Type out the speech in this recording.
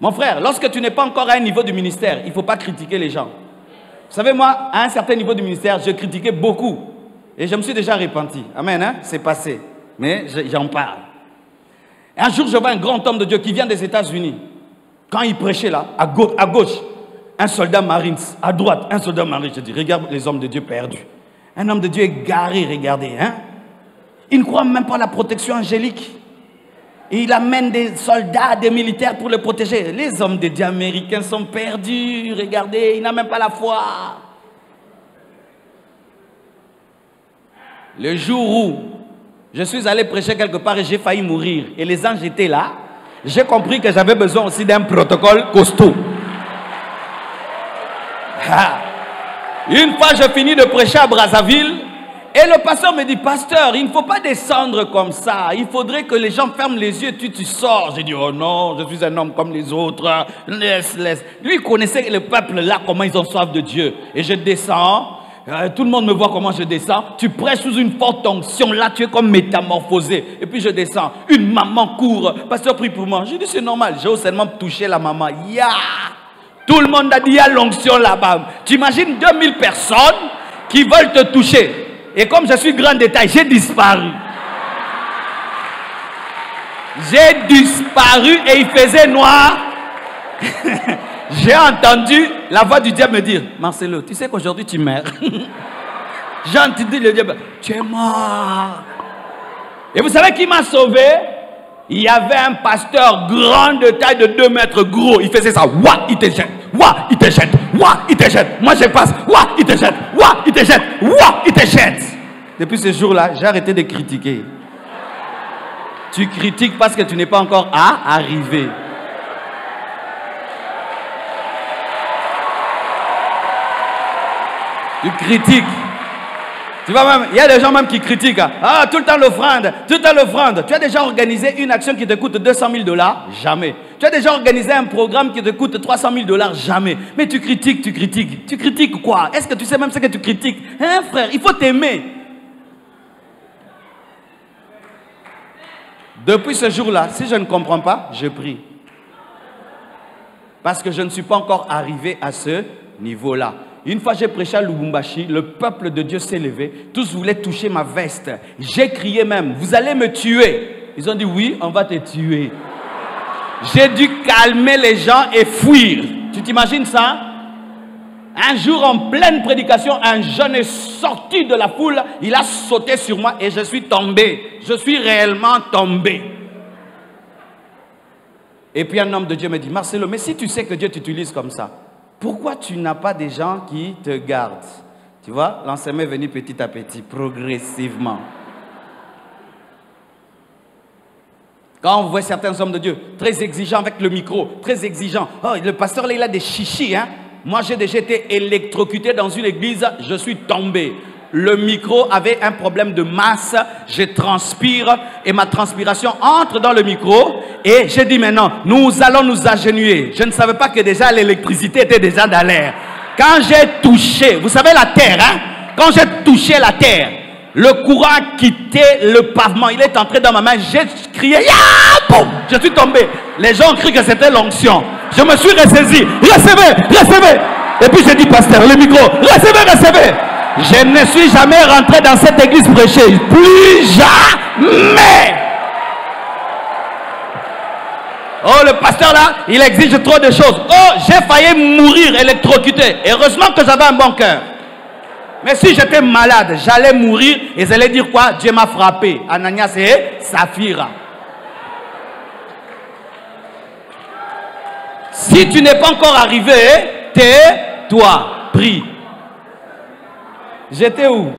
Mon frère, lorsque tu n'es pas encore à un niveau du ministère, il ne faut pas critiquer les gens. Vous savez, moi, à un certain niveau du ministère, je critiquais beaucoup. Et je me suis déjà repenti. Amen, hein? C'est passé. Mais j'en parle. Et un jour, je vois un grand homme de Dieu qui vient des États-Unis. Quand il prêchait là, à gauche, un soldat Marines. À droite, un soldat Marines. Je dis, regarde les hommes de Dieu perdus. Un homme de Dieu égaré, regardez. Hein? Il ne croit même pas à la protection angélique. Et il amène des soldats, des militaires pour le protéger. Les hommes de Dieu américains sont perdus. Regardez, il n'a même pas la foi. Le jour où je suis allé prêcher quelque part et j'ai failli mourir, et les anges étaient là, j'ai compris que j'avais besoin aussi d'un protocole costaud. Une fois, je finis de prêcher à Brazzaville, et le pasteur me dit, pasteur, il ne faut pas descendre comme ça. Il faudrait que les gens ferment les yeux, tu sors. J'ai dit, oh non, je suis un homme comme les autres. Laisse. Lui, il connaissait le peuple là, comment ils ont soif de Dieu. Et je descends. Tout le monde me voit comment je descends. Tu prêches sous une forte onction. Là, tu es comme métamorphosé. Et puis je descends. Une maman court. Pasteur, prie pour moi. J'ai dit, c'est normal. J'ai seulement touché la maman. Tout le monde a dit, il y a l'onction là-bas. Tu imagines 2000 personnes qui veulent te toucher. Et comme je suis grand détail, j'ai disparu. J'ai disparu et il faisait noir. J'ai entendu la voix du diable me dire, Marcelo, tu sais qu'aujourd'hui tu meurs. J'ai entendu le diable, tu es mort. Et vous savez qui m'a sauvé? Il y avait un pasteur grand de taille de 2 mètres gros. Il faisait ça, ouah, il te jette, ouah, il te jette, ouah, il te jette. Moi je passe, ouah, il te jette, ouah, il te jette, ouah, il te jette. Depuis ce jour-là, j'ai arrêté de critiquer. Tu critiques parce que tu n'es pas encore arrivé. Tu critiques. Tu vois même, il y a des gens même qui critiquent. Ah, tout le temps l'offrande, tout le temps l'offrande. Tu as déjà organisé une action qui te coûte 200 000 $? Jamais. Tu as déjà organisé un programme qui te coûte 300 000 $? Jamais. Mais tu critiques, tu critiques. Tu critiques quoi? Est-ce que tu sais même ce que tu critiques? Hein, frère, il faut t'aimer. Depuis ce jour-là, si je ne comprends pas, je prie. Parce que je ne suis pas encore arrivé à ce niveau-là. Une fois j'ai prêché à Lubumbashi, le peuple de Dieu s'est levé. Tous voulaient toucher ma veste. J'ai crié même, vous allez me tuer. Ils ont dit oui, on va te tuer. J'ai dû calmer les gens et fuir. Tu t'imagines ça? Un jour en pleine prédication, un jeune est sorti de la foule. Il a sauté sur moi et je suis tombé. Je suis réellement tombé. Et puis un homme de Dieu me dit, Marcelo, mais si tu sais que Dieu t'utilise comme ça, pourquoi tu n'as pas des gens qui te gardent? Tu vois, l'enseignement est venu petit à petit, progressivement. Quand on voit certains hommes de Dieu, très exigeants avec le micro, très exigeants. Oh, le pasteur là, il a des chichis, hein? Moi, j'ai déjà été électrocuté dans une église, je suis tombé. Le micro avait un problème de masse, je transpire et ma transpiration entre dans le micro et j'ai dit maintenant, nous allons nous agenouiller. Je ne savais pas que déjà l'électricité était déjà dans l'air. Quand j'ai touché, vous savez la terre, hein? Quand j'ai touché la terre, le courant a quitté le pavement, il est entré dans ma main, j'ai crié, boum, je suis tombé. Les gens ont cru que c'était l'onction. Je me suis ressaisi, recevez. Et puis j'ai dit, pasteur, le micro, recevez. Je ne suis jamais rentré dans cette église prêchée. Plus jamais. Oh, le pasteur là, il exige trop de choses. Oh, j'ai failli mourir électrocuté. Heureusement que j'avais un bon cœur. Mais si j'étais malade, j'allais mourir. Et ils allaient dire quoi? Dieu m'a frappé. Ananias et Saphira. Si tu n'es pas encore arrivé, tais-toi, prie. J'étais où?